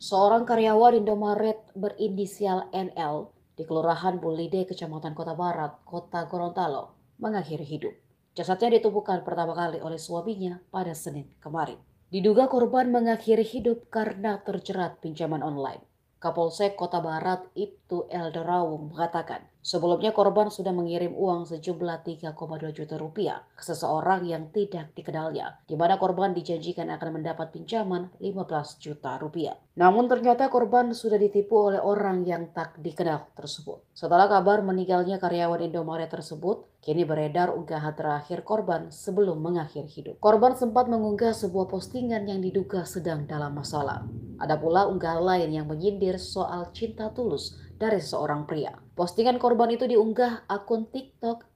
Seorang karyawan Indomaret berinisial NL di Kelurahan Bulide, Kecamatan Kota Barat, Kota Gorontalo, mengakhiri hidup. Jasadnya ditemukan pertama kali oleh suaminya pada Senin kemarin. Diduga korban mengakhiri hidup karena terjerat pinjaman online. Kapolsek Kota Barat Ibtu Elderawung mengatakan, sebelumnya korban sudah mengirim uang sejumlah 3,2 juta rupiah ke seseorang yang tidak dikenalnya, di mana korban dijanjikan akan mendapat pinjaman 15 juta rupiah. Namun ternyata korban sudah ditipu oleh orang yang tak dikenal tersebut. Setelah kabar meninggalnya karyawan Indomaret tersebut, kini beredar unggahan terakhir korban sebelum mengakhiri hidup. Korban sempat mengunggah sebuah postingan yang diduga sedang dalam masalah. Ada pula unggahan lain yang menyindir soal cinta tulus dari seorang pria. Postingan korban itu diunggah akun TikTok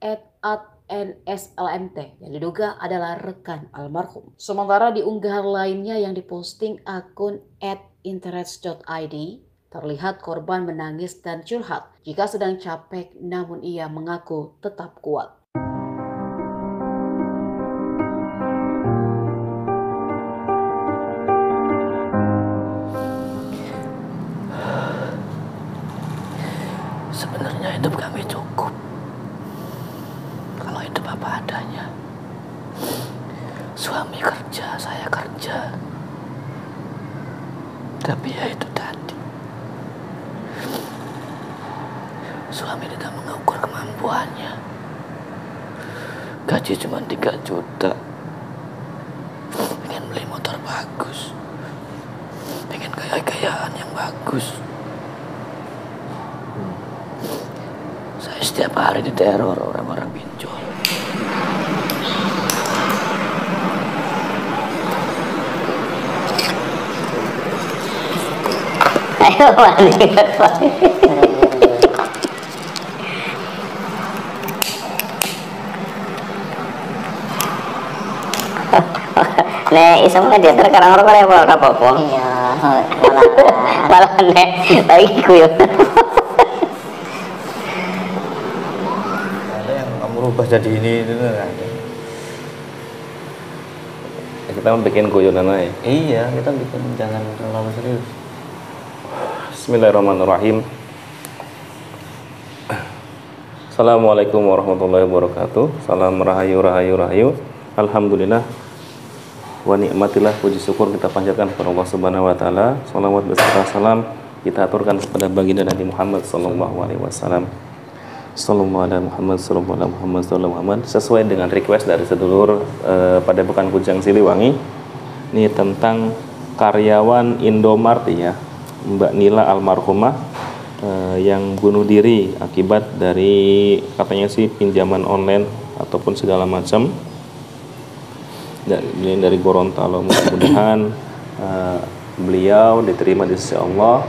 @NSLMT yang diduga adalah rekan almarhum. Sementara di unggahan lainnya yang diposting akun @interest.id, terlihat korban menangis dan curhat jika sedang capek, namun ia mengaku tetap kuat. Sebenarnya hidup kami cukup kalau hidup apa adanya. Suami kerja, saya kerja. Tapi ya itu tadi, suami tidak mengukur kemampuannya. Gaji cuma 3 juta. Pengen beli motor bagus, pengen gaya-gayaan yang bagus. Saya setiap hari diteror orang-orang pinjol. Ayo mandi. Nek iseng kan dia terkarang orang kaya apa-apa. Iya, malah nek lagi kuyon. Ada yang kamu rubah jadi ini itu kan. Kita mau bikin guyonan aja. Iya, kita bikin jangan terlalu serius. Bismillahirrahmanirrahim. Assalamualaikum warahmatullahi wabarakatuh. Salam rahayu rahayu rahayu. Alhamdulillah wa ni'matillah, puji syukur kita panjatkan kepada Allah Subhanahu wa taala. Shalawat beserta salam kita aturkan kepada baginda Nabi Muhammad sallallahu alaihi wasallam. Sallallahu alaihi Muhammad sallallahu alaihi Muhammad sallallahu alaihi Muhammad, sesuai dengan request dari sedulur pada Bukan Kujang Siliwangi. Ini tentang karyawan Indomart ya, Mbak Nila almarhumah yang bunuh diri akibat dari katanya sih pinjaman online ataupun segala macam. Dari Gorontalo. Mudah-mudahan beliau diterima di sisi Allah.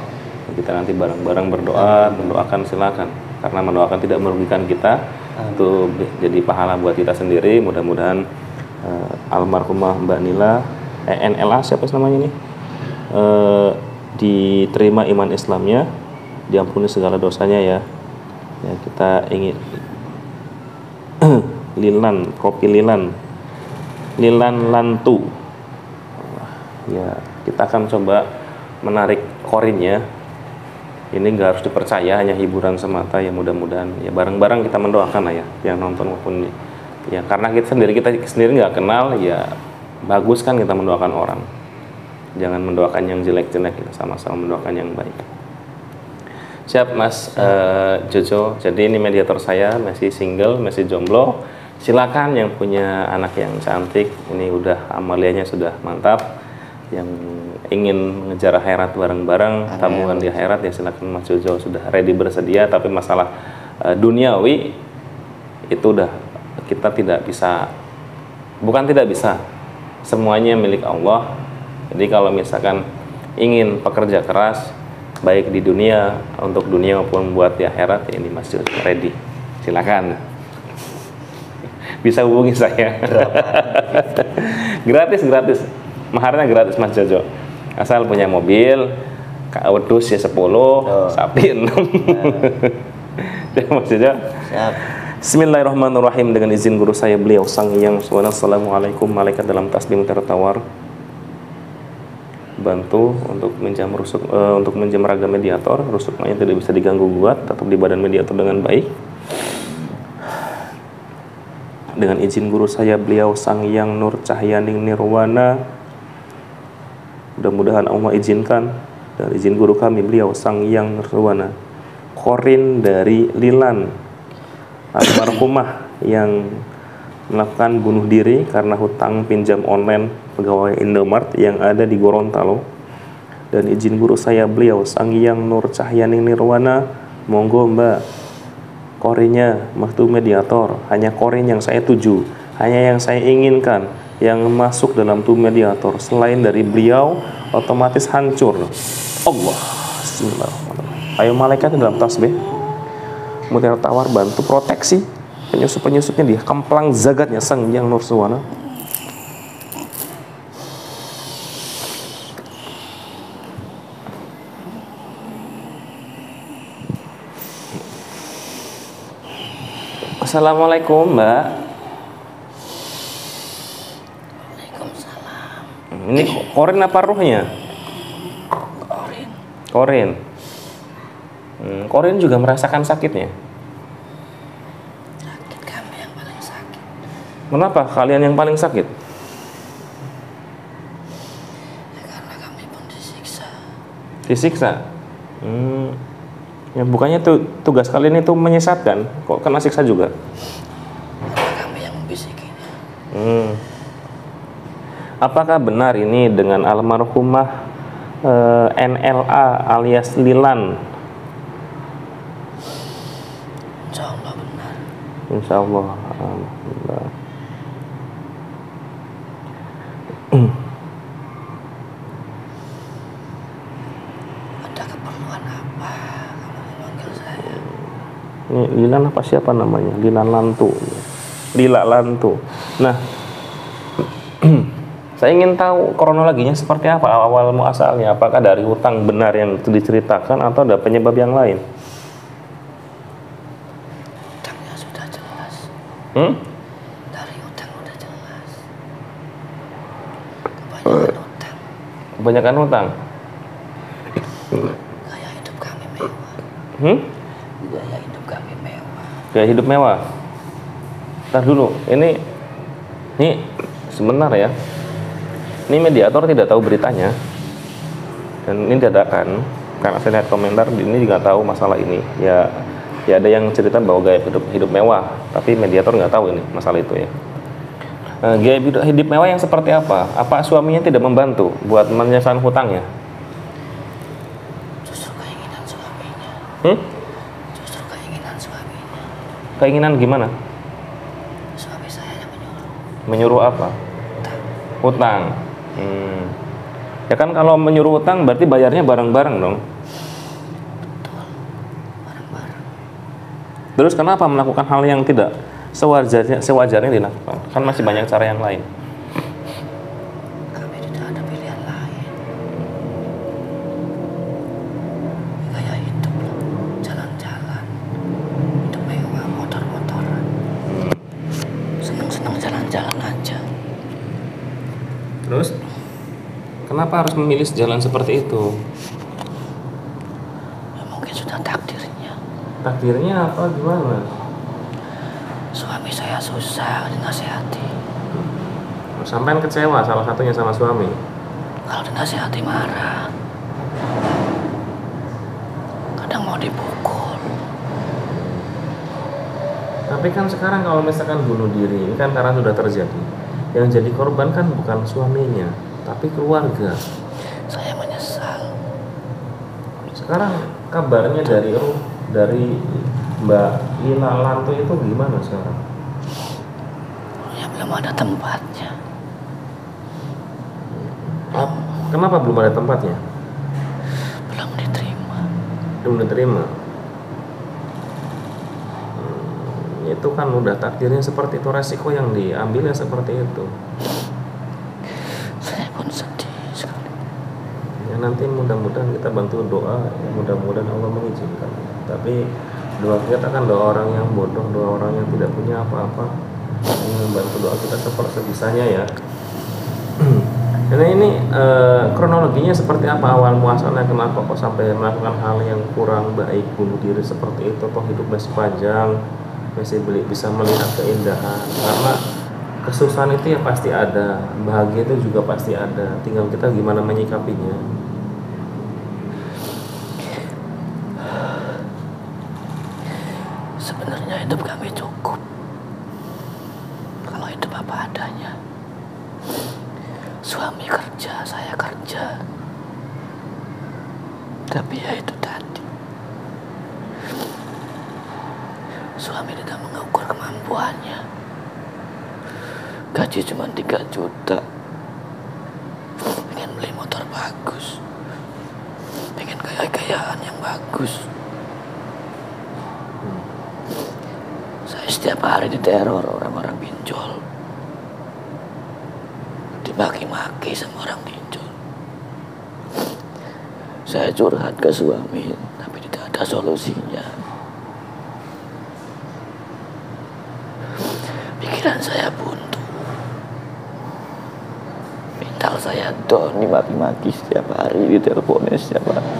Kita nanti bareng-bareng berdoa, mendoakan silakan, karena mendoakan tidak merugikan kita. Itu jadi pahala buat kita sendiri. Mudah-mudahan almarhumah Mbak Nila NLA siapa namanya ini, diterima iman Islamnya, diampuni segala dosanya ya. Ya, kita ingin Lilan, kopi Lilan Lantu. Ya, kita akan coba menarik korinnya. Ini nggak harus dipercaya, hanya hiburan semata ya. Mudah-mudahan ya bareng-bareng kita mendoakan lah ya, yang nonton maupun ya, karena kita sendiri nggak kenal ya, bagus kan kita mendoakan orang. Jangan mendoakan yang jelek-jelek, kita sama-sama mendoakan yang baik. Siap Mas Jojo. Jadi ini mediator saya, masih single, masih jomblo. Silakan yang punya anak yang cantik, ini udah amalianya sudah mantap, yang ingin ngejar akhirat bareng-bareng, tabungan di akhirat ya silakan Mas Jojo, sudah ready bersedia. Tapi masalah duniawi itu udah kita tidak bisa, bukan tidak bisa, semuanya milik Allah. Jadi kalau misalkan ingin pekerja keras baik di dunia, untuk dunia maupun buat di akhirat ya, ini Mas Jojo ready, silakan. Bisa hubungi saya. Gratis, maharnya gratis Mas Jojo. Asal punya mobil, Udus ya 10, sapi 6. Mas Jojo. Siap. Bismillahirrahmanirrahim. Dengan izin guru saya beliau Sang Hyang Subhanahu. Assalamualaikum, malaikat dalam tasbih tertawar. bantu untuk untuk menjam raga mediator. Rusuknya tidak bisa diganggu gugat, tetap di badan mediator dengan baik. Dengan izin guru saya, beliau Sang Hyang Nur Cahyaning Nirwana, mudah-mudahan Allah izinkan, dan izin guru kami beliau Sang Hyang Nirwana, korin dari Lilan almarhumah yang melakukan bunuh diri karena hutang pinjam online pegawai Indomart yang ada di Gorontalo, dan izin guru saya beliau Sang Hyang Nur Cahyaning Nirwana, monggo Mbak, korinnya mahtu mediator, hanya korin yang saya tuju, hanya yang saya inginkan yang masuk dalam tu mediator, selain dari beliau otomatis hancur. Allah, bismillahirrahmanirrahim. Ayo malaikat dalam tasbih, mutiara tawar bantu proteksi penyusup-penyusupnya, dia kemplang zagatnya Sang Hyang Nursuwana. Assalamualaikum Mbak. Waalaikumsalam. Ini korin apa ruhnya? Korin. Korin. Korin juga merasakan sakitnya. Sakit kami yang paling sakit. Kenapa kalian yang paling sakit? Ya, karena kami pun disiksa. Disiksa. Ya bukannya tugas kalian itu menyesatkan, kok kena siksa juga? Karena kami yang membisikinya. Apakah benar ini dengan almarhumah NLA alias Lilan? Insya Allah benar. Insya Allah. Alhamdulillah. Ada keperluan apa kamu memanggil saya? Ini Lilan apa siapa namanya? Lilan Lantu. Lila Lantu. Nah, saya ingin tahu kronologinya seperti apa, awal muasalnya. Apakah dari hutang benar yang itu diceritakan atau ada penyebab yang lain? Utangnya sudah jelas. Dari utang udah jelas. Kebanyakan utang. Kebanyakan hutang. Gaya hidup kami mewah. Gaya hidup kami mewah. Gaya hidup mewah. Ntar dulu, ini sebentar ya. Ini mediator tidak tahu beritanya, dan ini dadakan karena saya lihat komentar ini juga tahu masalah ini. Ya ada yang cerita bahwa gaya hidup mewah, tapi mediator nggak tahu ini masalah itu ya. Gaya hidup mewah yang seperti apa? Apa suaminya tidak membantu buat menyelesaikan hutangnya? Justru keinginan suaminya. Justru keinginan suaminya. Keinginan gimana? Suami saya yang menyuruh. Menyuruh apa? Hutang. Ya kan kalau menyuruh hutang berarti bayarnya bareng-bareng dong. Betul. Bareng-bareng. Terus kenapa melakukan hal yang tidak sewajarnya dilakukan? Kan masih banyak cara yang lain. Kami tidak ada pilihan lain. Gaya hidup, jalan-jalan, hidup mewah, motor-motoran. Senang-senang jalan-jalan aja. Terus kenapa harus memilih jalan seperti itu? Ya, mungkin sudah takdirnya. Takdirnya apa gimana? Suami saya susah dinasihati. Sampai kecewa salah satunya sama suami. Kalau dinasihati marah. Kadang mau dipukul. Tapi kan sekarang kalau misalkan bunuh diri, ini kan karena sudah terjadi. Yang jadi korban kan bukan suaminya, tapi keluarga. Saya menyesal. Sekarang kabarnya dari Mbak Lila Lantu itu gimana sekarang? Ya belum ada tempatnya. Kenapa belum ada tempatnya? Belum diterima. Belum diterima. Itu kan udah takdirnya seperti itu, resiko yang diambilnya seperti itu. Saya pun sedih sekali. Ya nanti mudah-mudahan kita bantu doa, ya mudah-mudahan Allah mengizinkan. Tapi doa kita kan doa orang yang bodoh, doa orang yang tidak punya apa-apa. Ini membantu doa kita seperti sebisanya ya. Karena ini kronologinya seperti apa awal muasalnya, kenapa kok sampai melakukan hal yang kurang baik, bunuh diri seperti itu? Toh hidup masih panjang, masih bisa melihat keindahan. Karena kesusahan itu ya pasti ada, bahagia itu juga pasti ada, tinggal kita gimana menyikapinya. Sebenarnya hidup kami cukup kalau hidup apa adanya. Suami kerja, saya kerja. Tapi ya itu tadi, suami tidak mengukur kemampuannya. Gaji cuma 3 juta. Pengen beli motor bagus, pengen gaya-gayaan yang bagus. Saya setiap hari diteror orang-orang pinjol, dimaki-maki sama orang pinjol. Saya curhat ke suami, tapi tidak ada solusinya. Pikiran saya buntu, mental saya down, dimaki-maki setiap hari, diteleponnya setiap hari.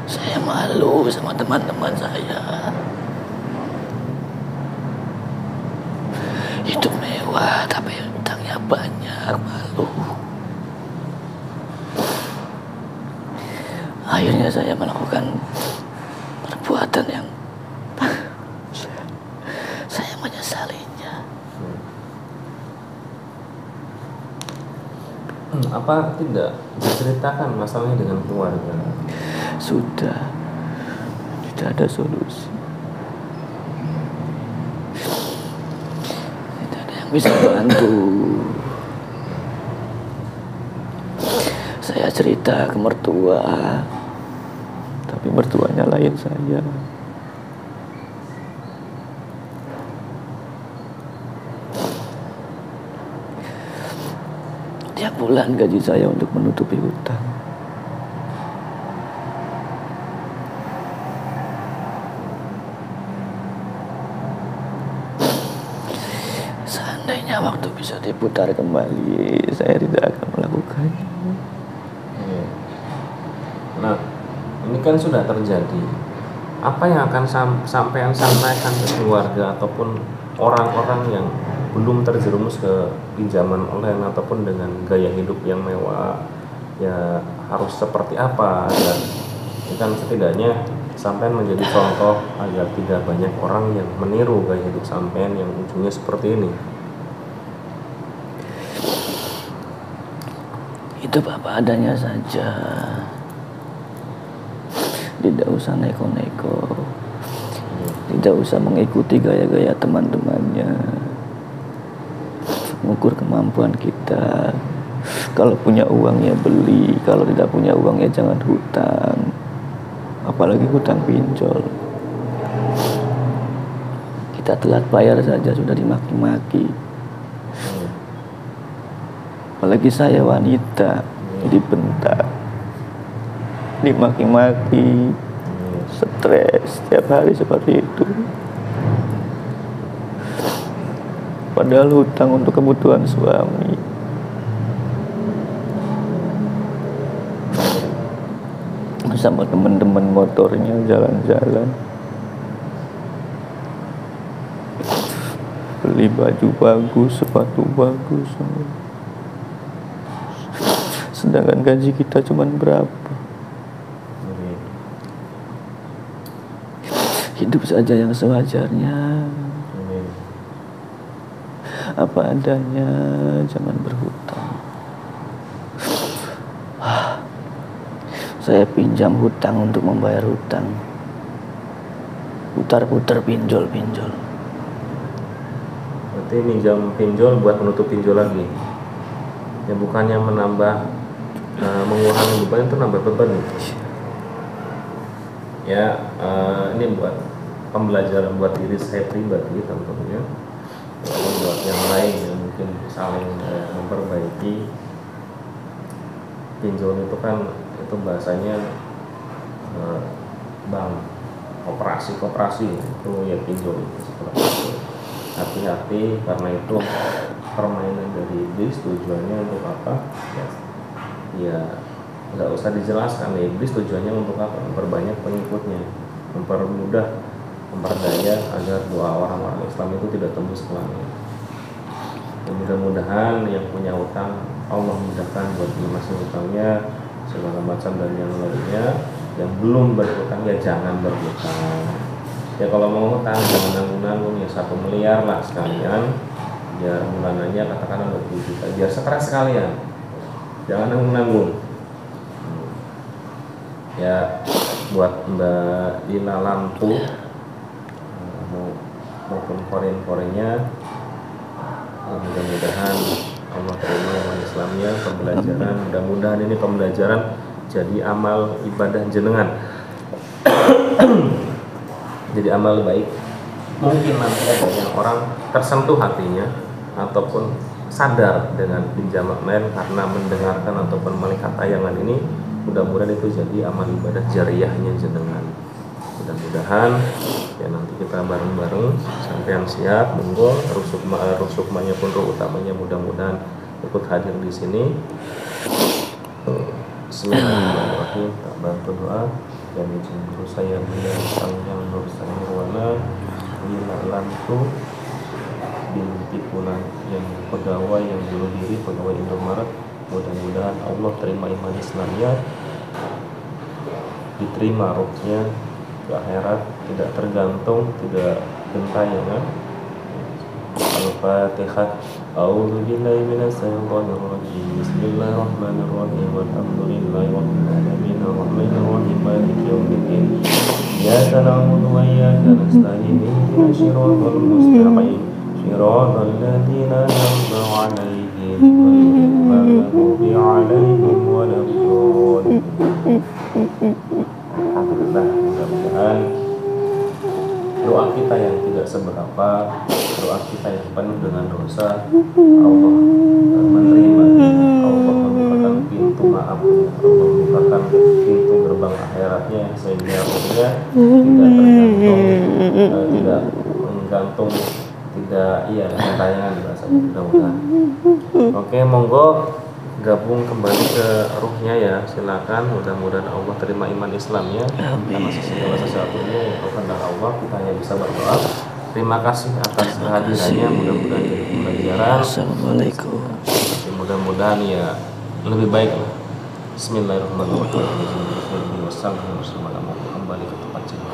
Saya malu sama teman-teman saya. Hidup mewah tapi utangnya banyak, malu. Akhirnya saya melakukan perbuatan yang saya menyesalinya. Apa tidak diceritakan masalahnya dengan keluarga? Sudah, tidak ada solusi. Tidak ada yang bisa bantu. Saya cerita ke mertua, tapi mertuanya lain saya. Tiap bulan gaji saya untuk menutupi hutang. Seandainya waktu bisa diputar kembali, saya tidak akan melakukannya. Nah, ini kan sudah terjadi. Apa yang akan sampean sampaikan ke keluarga ataupun orang-orang yang belum terjerumus ke pinjaman online ataupun dengan gaya hidup yang mewah, ya harus seperti apa agar kan setidaknya sampean menjadi contoh agar tidak banyak orang yang meniru gaya hidup sampean yang ujungnya seperti ini. Hidup apa adanya saja. Tidak usah neko-neko. Tidak usah mengikuti gaya-gaya teman-temannya. Mengukur kemampuan kita. Kalau punya uang ya beli, kalau tidak punya uang ya jangan hutang. Apalagi hutang pinjol. Kita telat bayar saja sudah dimaki-maki. Apalagi saya wanita, dibentak, dimaki-maki, stres setiap hari seperti itu. Padahal hutang untuk kebutuhan suami. Sama teman-teman motornya jalan-jalan, beli baju bagus, sepatu bagus. Sedangkan gaji kita cuma berapa? Hidup saja yang sewajarnya, apa adanya, jangan berhutang. Saya pinjam hutang untuk membayar hutang. Putar-putar pinjol-pinjol. Berarti minjam pinjol buat menutup pinjol lagi. Ya bukannya menambah mengurangi beban, itu nambah beban. Ya ini buat pembelajaran buat diri saya pribadi tentunya, buat yang lain yang mungkin saling memperbaiki. Pinjol itu kan itu bahasanya bank, koperasi itu ya pinjol itu seperti itu. Hati-hati karena itu permainan dari iblis tujuannya untuk apa? Ya nggak usah dijelaskan ya, iblis tujuannya untuk apa? Memperbanyak pengikutnya, mempermudah, memperdaya agar doa orang-orang Islam itu tidak tembus ke langit. Ya, mudah-mudahan yang punya utang Allah mudahkan buat melunasi utangnya segala macam, dan yang lainnya yang belum berhutang ya jangan berhutang. Ya kalau mau hutang jangan nanggung-nanggung, ya 1 miliar lah sekalian, biar bulanannya katakanlah 20 juta, biar stres sekalian, jangan nanggung-nanggung. Ya buat Mbak Dina Lampu maupun koren-korennya, mudah-mudahan Allah terima iman Islamnya, pembelajaran, mudah-mudahan ini pembelajaran jadi amal ibadah jenengan. Jadi amal baik. Mungkin nanti ada yang orang tersentuh hatinya ataupun sadar dengan pinjam online karena mendengarkan ataupun melihat tayangan ini, mudah-mudahan itu jadi amal ibadah jariyahnya jenengan. Mudah-mudahan ya nanti kita bareng-bareng, sampean siap, monggo rusukmanya pun ruh utamanya mudah-mudahan ikut hadir di sini. Bismillahirrahmanirrahim. Tak bantu doa dan izin guru saya beliau sang yang nur sang nirwana Dina Lampu binti Pulang, yang pegawai yang bunuh diri, pegawai Indomaret. Mudah-mudahan Allah terima iman Islamnya, diterima ruhnya ke akhirat, tidak tergantung, tidak gentayangan. Al-Fatihah. A'udzu billahi minasy syaithanir rajim. Bismillahirrahmanirrahim. Walhamdulillahi rabbil alamin. Arrahmanir rahim. Maliki yaumiddin. Iyyaka na'budu wa iyyaka nasta'in. Ihdinas siratal mustaqim. Siratal ladzina an'amta 'alaihim ghairil maghdubi 'alaihim waladdallin. Alhamdulillah, mudah-mudahan doa kita yang tidak seberapa, doa kita yang penuh dengan dosa, Allah menerima. Allah membukakan pintu maafnya, Allah membukakan pintu gerbang akhiratnya, sehingga rohnya tidak tergantung, tidak menggantung, tidak tayangan bahasa mudah-mudahan. Oke, monggo gabung kembali ke ruhnya ya, silakan. Mudah-mudahan Allah terima iman Islamnya, karena segala sesuatunya yang kehendak Allah, kita hanya bisa berdoa. Terima kasih atas kehadirannya, mudah-mudahan jadi pembelajaran. Assalamualaikum. Mudah-mudahan ya lebih baik lah. Bismillahirrahmanirrahim. Wassalamualaikum kembali ke tempat jenuh.